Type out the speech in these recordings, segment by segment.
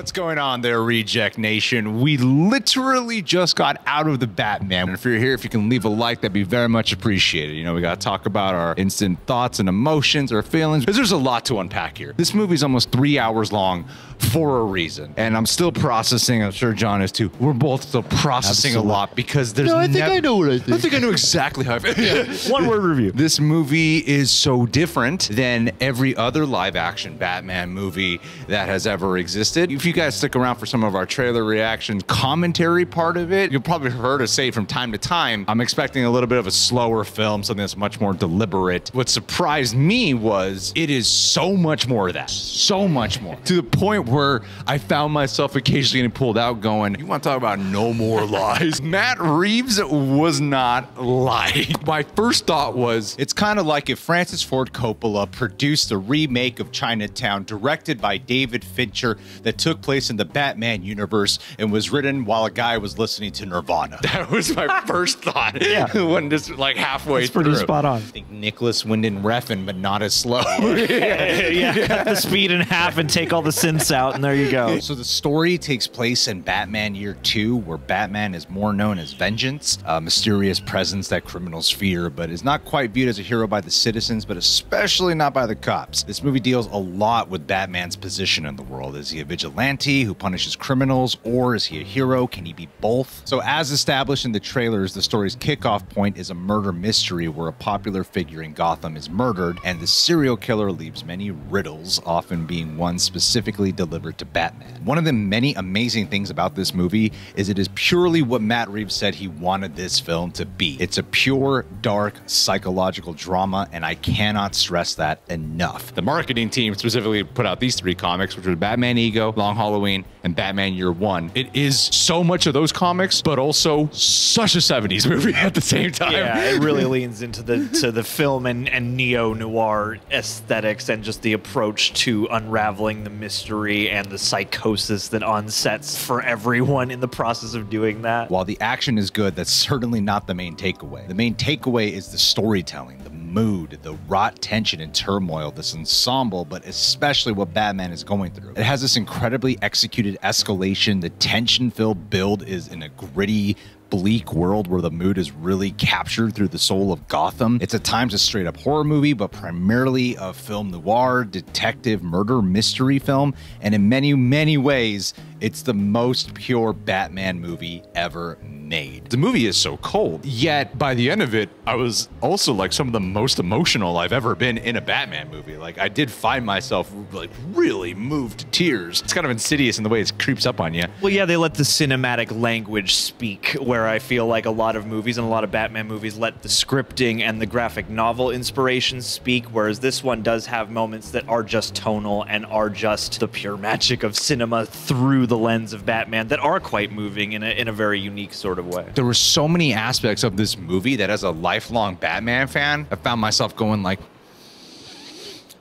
What's going on there, Reject Nation? We literally just got out of the Batman. And if you're here, if you can leave a like, that'd be very much appreciated. You know, we got to talk about our instant thoughts and emotions, our feelings, because there's a lot to unpack here. This movie's almost 3 hours long for a reason. And I'm still processing. I'm sure John is too. We're both still processing a lot because there's I think I know what I think. I think I know exactly how I feel. One word review. This movie is so different than every other live action Batman movie that has ever existed. If you guys stick around for some of our trailer reaction commentary part of it, you'll probably heard us say from time to time, I'm expecting a little bit of a slower film, something that's much more deliberate. What surprised me was it is so much more of that. So much more. To the point where I found myself occasionally getting pulled out going, you want to talk about no more lies? Matt Reeves was not lying. My first thought was, it's kind of like if Francis Ford Coppola produced a remake of Chinatown directed by David Fincher that took place in the Batman universe and was written while a guy was listening to Nirvana. That was my first thought. Yeah. When just like halfway It's pretty spot on. I think Nicholas Winding Refn, but not as slow. Yeah, cut the speed in half and take all the synths out, and there you go. So the story takes place in Batman Year 2, where Batman is more known as Vengeance, a mysterious presence that criminals fear, but is not quite viewed as a hero by the citizens, but especially not by the cops. This movie deals a lot with Batman's position in the world. Is he a vigilante who punishes criminals, or is he a hero? Can he be both? So as established in the trailers, the story's kickoff point is a murder mystery where a popular figure in Gotham is murdered, and the serial killer leaves many riddles, often being one specifically delivered to Batman. One of the many amazing things about this movie is it is purely what Matt Reeves said he wanted this film to be. It's a pure, dark, psychological drama, and I cannot stress that enough. The marketing team specifically put out these three comics, which were Batman Ego, Long Halloween, and Batman Year 1. It is so much of those comics, but also such a 70s movie at the same time. Yeah, it really leans into the film and neo-noir aesthetics and just the approach to unraveling the mystery and the psychosis that onsets for everyone in the process of doing that. While the action is good, that's certainly not the main takeaway. The main takeaway is the storytelling, the mood, the wrought tension and turmoil, this ensemble, but especially what Batman is going through. It has this incredibly executed escalation. The tension-filled build is in a gritty, bleak world where the mood is really captured through the soul of Gotham. It's at times a straight up horror movie, but primarily a film noir, detective, murder mystery film. And in many, many ways, it's the most pure Batman movie ever made. The movie is so cold, yet by the end of it, I was also like some of the most emotional I've ever been in a Batman movie. Like I did find myself like really moved to tears. It's kind of insidious in the way it creeps up on you. Well, yeah, they let the cinematic language speak, where I feel like a lot of movies and a lot of Batman movies let the scripting and the graphic novel inspirations speak, whereas this one does have moments that are just tonal and are just the pure magic of cinema through the lens of Batman that are quite moving in a very unique sort of way. There were so many aspects of this movie that as a lifelong Batman fan, I found myself going like,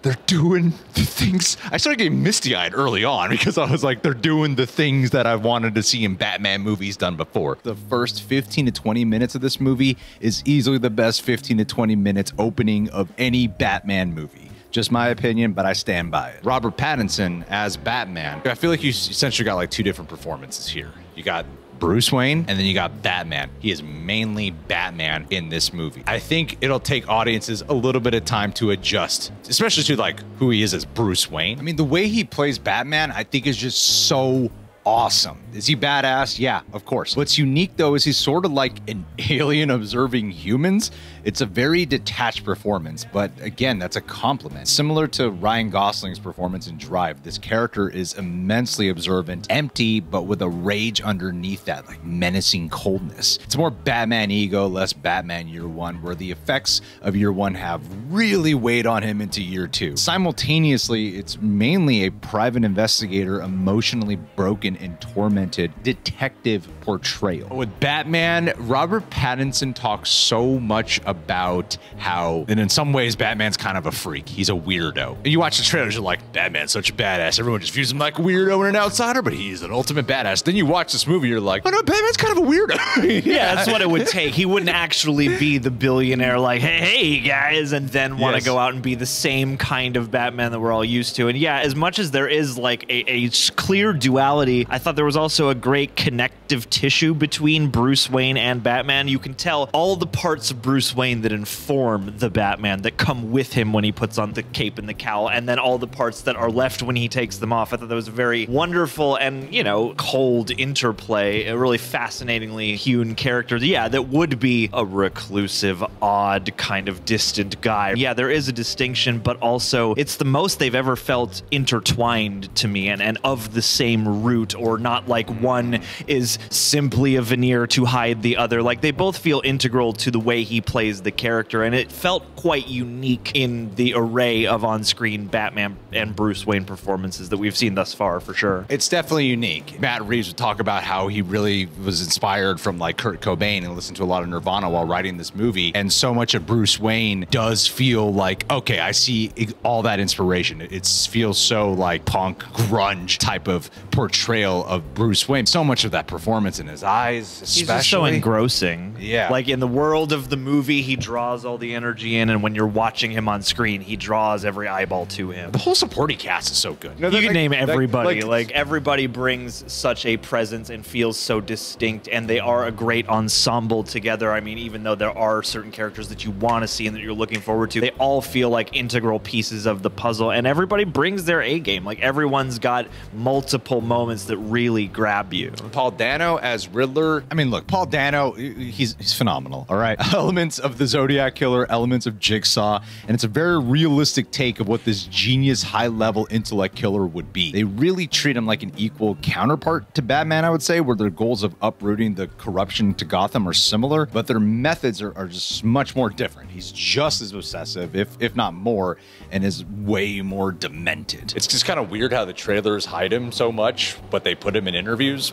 they're doing the things. I started getting misty-eyed early on because I was like, they're doing the things that I wanted to see in Batman movies done before. The first 15 to 20 minutes of this movie is easily the best 15 to 20 minutes opening of any Batman movie. Just my opinion, but I stand by it. Robert Pattinson as Batman. I feel like you essentially got like two different performances here. You got Bruce Wayne, and then you got Batman. He is mainly Batman in this movie. I think it'll take audiences a little bit of time to adjust, especially to like who he is as Bruce Wayne. I mean, the way he plays Batman, I think is just so awesome. Is he badass? Yeah, of course. What's unique though is he's sort of like an alien observing humans. It's a very detached performance, but again, that's a compliment. Similar to Ryan Gosling's performance in Drive, this character is immensely observant, empty, but with a rage underneath that, like menacing coldness. It's more Batman Ego, less Batman Year 1, where the effects of Year 1 have really weighed on him into Year 2. Simultaneously, it's mainly a private investigator emotionally broken unspoken and tormented detective portrayal. With Batman, Robert Pattinson talks so much about how, and in some ways, Batman's kind of a freak. He's a weirdo. And you watch the trailers, you're like, Batman's such a badass. Everyone just views him like a weirdo and an outsider, but he's an ultimate badass. Then you watch this movie, you're like, oh no, Batman's kind of a weirdo. Yeah, that's what it would take. He wouldn't actually be the billionaire like, hey guys, and then want to go out and be the same kind of Batman that we're all used to. And yeah, as much as there is like a clear duality, I thought there was also a great connective tissue between Bruce Wayne and Batman. You can tell all the parts of Bruce Wayne that inform the Batman, that come with him when he puts on the cape and the cowl, and then all the parts that are left when he takes them off. I thought that was a very wonderful and, you know, cold interplay, a really fascinatingly hewn character. Yeah, that would be a reclusive, odd, kind of distant guy. Yeah, there is a distinction, but also it's the most they've ever felt intertwined to me and of the same root, or not like one is simply a veneer to hide the other. Like, they both feel integral to the way he plays the character, and it felt quite unique in the array of on-screen Batman and Bruce Wayne performances that we've seen thus far, for sure. It's definitely unique. Matt Reeves would talk about how he really was inspired from like Kurt Cobain and listened to a lot of Nirvana while writing this movie, and so much of Bruce Wayne does feel like, okay, I see all that inspiration. It feels so like punk, grunge type of portrayal of Bruce Wayne. So much of that performance in his eyes, especially. He's just so engrossing. Yeah. Like, in the world of the movie, he draws all the energy in, and when you're watching him on screen, he draws every eyeball to him. The whole supporting cast is so good. You can name everybody. Like, everybody brings such a presence and feels so distinct, and they are a great ensemble together. I mean, even though there are certain characters that you want to see and that you're looking forward to, they all feel like integral pieces of the puzzle, and everybody brings their A game. Like, everyone's got multiple moments that really grab you. Paul Dano as Riddler. I mean, look, Paul Dano, he's phenomenal, all right? Elements of the Zodiac Killer, elements of Jigsaw, and it's a very realistic take of what this genius, high-level intellect killer would be. They really treat him like an equal counterpart to Batman, I would say, where their goals of uprooting the corruption to Gotham are similar, but their methods are just much more different. He's just as obsessive, if not more, and is way more demented. It's just kind of weird how the trailers hide him so much, but they put him in interviews.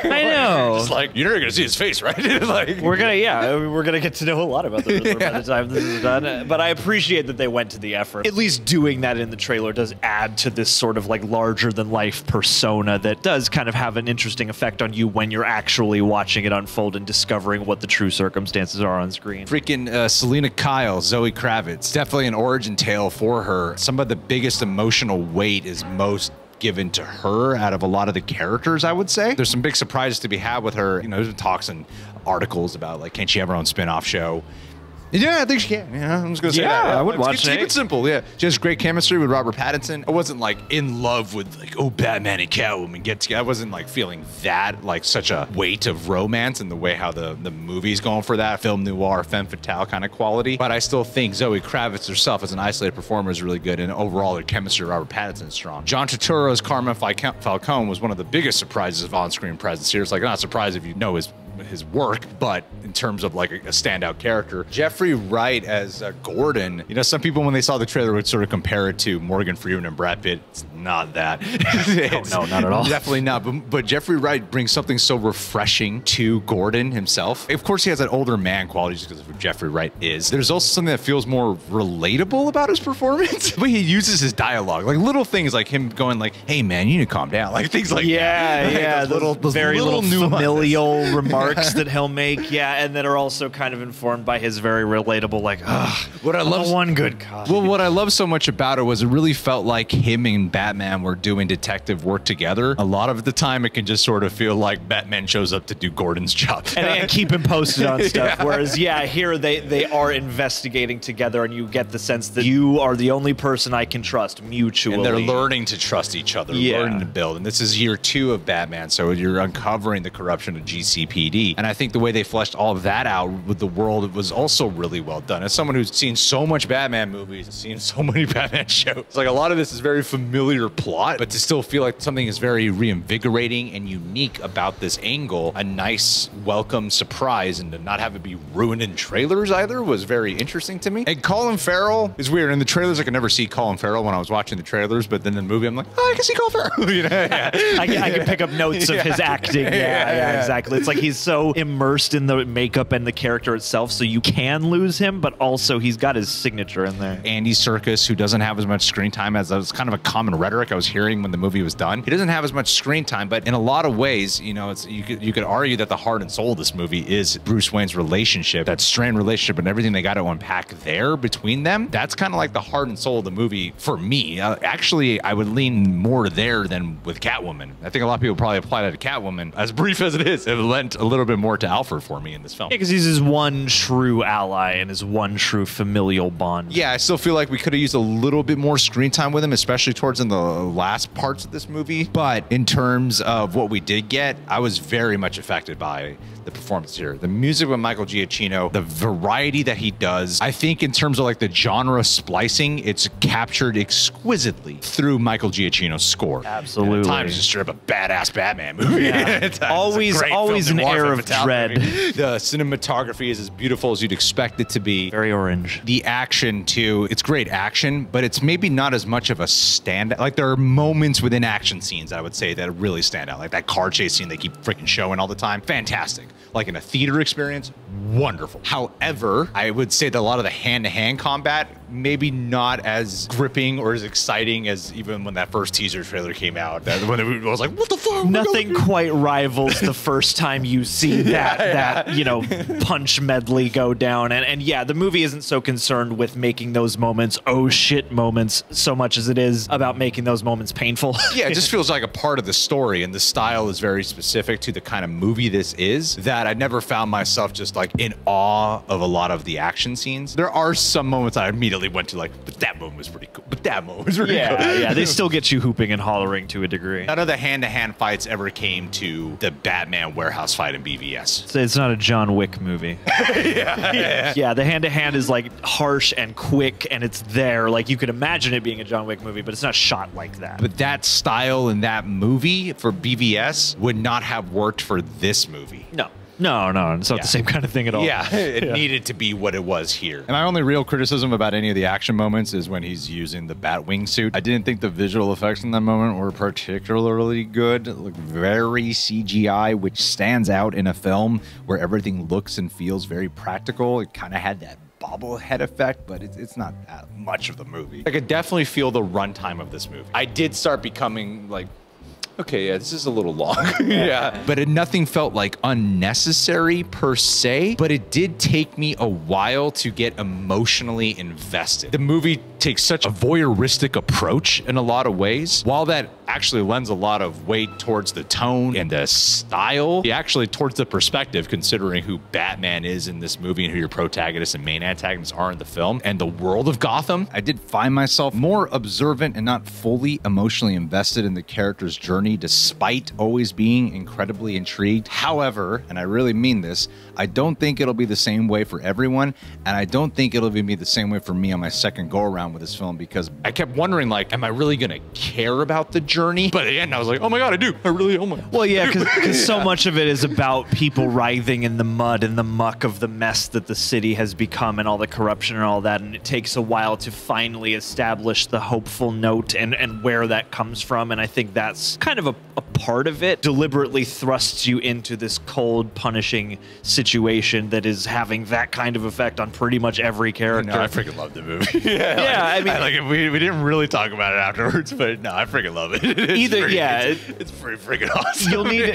I know. It's like, you're never gonna see his face, right? Like, we're gonna get to know a lot about the Riddler by the time this is done. But I appreciate that they went to the effort. At least doing that in the trailer does add to this sort of like larger than life persona that does kind of have an interesting effect on you when you're actually watching it unfold and discovering what the true circumstances are on screen. Freaking Selina Kyle, Zoe Kravitz, definitely an origin tale for her. Some of the biggest emotional weight is most given to her out of a lot of the characters, I would say. There's some big surprises to be had with her. You know, there's been talks and articles about like, can she have her own spin-off show? Yeah, I think she can. Yeah, I'm just gonna say that. I would watch it. Keep it simple. Yeah, she has great chemistry with Robert Pattinson. I wasn't like in love with like, oh, Batman and Catwoman get together. I wasn't like feeling that like such a weight of romance in the way how the movie's going for that film noir, femme fatale kind of quality. But I still think Zoe Kravitz herself as an isolated performer is really good, and overall their chemistry with Robert Pattinson is strong. John Turturro's Carmine Falcone was one of the biggest surprises of on-screen presence here. It's like, not surprised if you know his work, but in terms of like a standout character. Jeffrey Wright as Gordon, you know, some people when they saw the trailer would sort of compare it to Morgan Freeman and Brad Pitt. It's not that. No, not at all. Definitely not. But Jeffrey Wright brings something so refreshing to Gordon himself. Of course, he has that older man quality just because of who Jeffrey Wright is. There's also something that feels more relatable about his performance. But he uses his dialogue, like little things like him going like, hey man, you need to calm down. Like things like that. Yeah, those very little nuances. familial remarks that he'll make, and that are also kind of informed by his very relatable, like, what I love, one good cop. Well, what I love so much about it was it really felt like him and Batman were doing detective work together. A lot of the time, it can just sort of feel like Batman shows up to do Gordon's job and keep him posted on stuff. Yeah. Whereas, here they are investigating together, and you get the sense that you are the only person I can trust mutually. And they're learning to trust each other, learning to build. And this is year 2 of Batman, so you're uncovering the corruption of GCPD. 3D. And I think the way they fleshed all of that out with the world was also really well done. As someone who's seen so much Batman movies, seen so many Batman shows, it's like a lot of this is very familiar plot, but to still feel like something is very reinvigorating and unique about this angle, a nice welcome surprise, and to not have it be ruined in trailers either was very interesting to me. And Colin Farrell is weird. In the trailers, I could never see Colin Farrell when I was watching the trailers, but then in the movie, I'm like, oh, I can see Colin Farrell. You know? Yeah. I can pick up notes of his acting. Yeah, exactly. It's like he's so immersed in the makeup and the character itself, so you can lose him, but also he's got his signature in there. Andy Serkis, who doesn't have as much screen time as was kind of a common rhetoric I was hearing when the movie was done. He doesn't have as much screen time, but in a lot of ways, you know, you could argue that the heart and soul of this movie is Bruce Wayne's relationship, that strained relationship, and everything they got to unpack there between them. That's kind of like the heart and soul of the movie for me. Actually, I would lean more there than with Catwoman. I think a lot of people probably apply that to Catwoman. As brief as it is, it lent a little bit more to Alfred for me in this film. Yeah, because he's his one true ally and his one true familial bond. Yeah, I still feel like we could have used a little bit more screen time with him, especially towards in the last parts of this movie. But in terms of what we did get, I was very much affected by the performance here. The music with Michael Giacchino, the variety that he does. I think in terms of like the genre splicing, it's captured exquisitely through Michael Giacchino's score. Absolutely. And at times just straight up a badass Batman movie. Yeah. always an air of dread. The cinematography is as beautiful as you'd expect it to be. Very orange. The action too, it's great action, but it's maybe not as much of a standout. Like there are moments within action scenes, I would say, that really stand out. Like that car chase scene they keep freaking showing all the time. Fantastic. Like in a theater experience, wonderful. However, I would say that a lot of the hand-to-hand combat, maybe not as gripping or as exciting as even when that first teaser trailer came out. When it was like, what the fuck? Nothing quite rivals the first time you see that you know, punch medley go down. And yeah, the movie isn't so concerned with making those moments, oh shit moments, so much as it is about making those moments painful. Yeah, it just feels like a part of the story, and the style is very specific to the kind of movie this is, that I never found myself just like in awe of a lot of the action scenes. There are some moments I immediately went to like, but that moment was pretty cool. But that moment was really cool. Yeah, they still get you hooping and hollering to a degree. None of the hand-to-hand fights ever came to the Batman warehouse fight in BVS. So it's not a John Wick movie. Yeah, the hand-to-hand is like harsh and quick, and it's there. Like you could imagine it being a John Wick movie, but it's not shot like that. But that style in that movie for BVS would not have worked for this movie. No, it's not the same kind of thing at all. Yeah, it needed to be what it was here. And my only real criticism about any of the action moments is when he's using the Batwing suit. I didn't think the visual effects in that moment were particularly good. It looked very CGI, which stands out in a film where everything looks and feels very practical. It kind of had that bobblehead effect, but it's not that much of the movie. I could definitely feel the runtime of this movie. I did start becoming like, okay, yeah, this is a little long. Yeah. But nothing felt like unnecessary per se, but it did take me a while to get emotionally invested. The movie takes such a voyeuristic approach in a lot of ways. While that actually lends a lot of weight towards the tone and the style, actually towards the perspective, considering who Batman is in this movie and who your protagonists and main antagonists are in the film, and the world of Gotham, I did find myself more observant and not fully emotionally invested in the character's journey, despite always being incredibly intrigued. However, and I really mean this, I don't think it'll be the same way for everyone, and I don't think it'll even be the same way for me on my second go-around with this film, because I kept wondering, like, am I really gonna care about the journey? But at the end, I was like, oh my god, I do. I really, oh my god. Well, yeah, because so much of it is about people writhing in the mud and the muck of the mess that the city has become and all the corruption and all that, and it takes a while to finally establish the hopeful note and where that comes from, and I think that's kind of a part of it. Deliberately thrusts you into this cold, punishing situation that is having that kind of effect on pretty much every character. No, I freaking love the movie. Yeah, I mean, like we didn't really talk about it afterwards, but no, I freaking love it. It's pretty freaking awesome.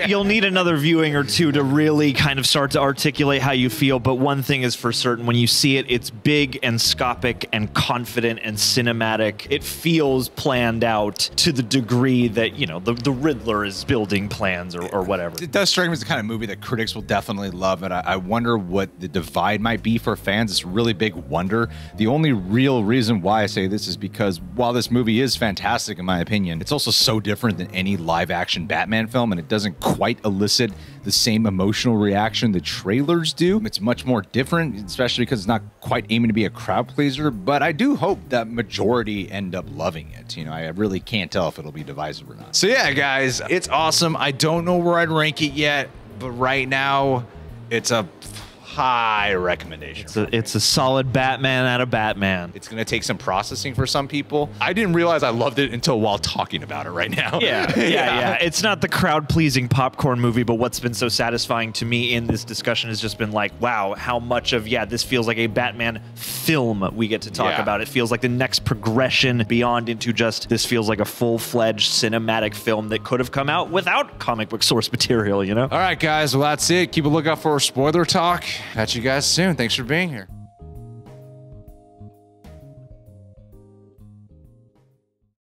You'll need another viewing or two to really kind of start to articulate how you feel. But one thing is for certain: when you see it, it's big and scopic and confident and cinematic. It feels planned out to the degree that, you know, the Riddler is building plans or whatever. It does strike me as the kind of movie that critics will definitely love, and I wonder what the divide might be for fans. It's a really big wonder. The only real reason why I say this is because while this movie is fantastic in my opinion, it's also so different than any live action Batman film, and it doesn't quite elicit the same emotional reaction the trailers do. It's much more different, especially because it's not quite aiming to be a crowd pleaser, but I do hope that majority end up loving it. You know, I really can't tell if it'll be divisive or not. So yeah, guys, it's awesome. I don't know where I'd rank it yet, but right now it's a high recommendation. It's a solid Batman out of Batman. It's going to take some processing for some people. I didn't realize I loved it until while talking about it right now. Yeah. It's not the crowd-pleasing popcorn movie, but what's been so satisfying to me in this discussion has just been like, wow, how much of, this feels like a Batman film we get to talk about. It feels like the next progression beyond into just, this feels like a full-fledged cinematic film that could have come out without comic book source material, you know? All right, guys, well, that's it. Keep a lookout for spoiler talk. Catch you guys soon. Thanks for being here.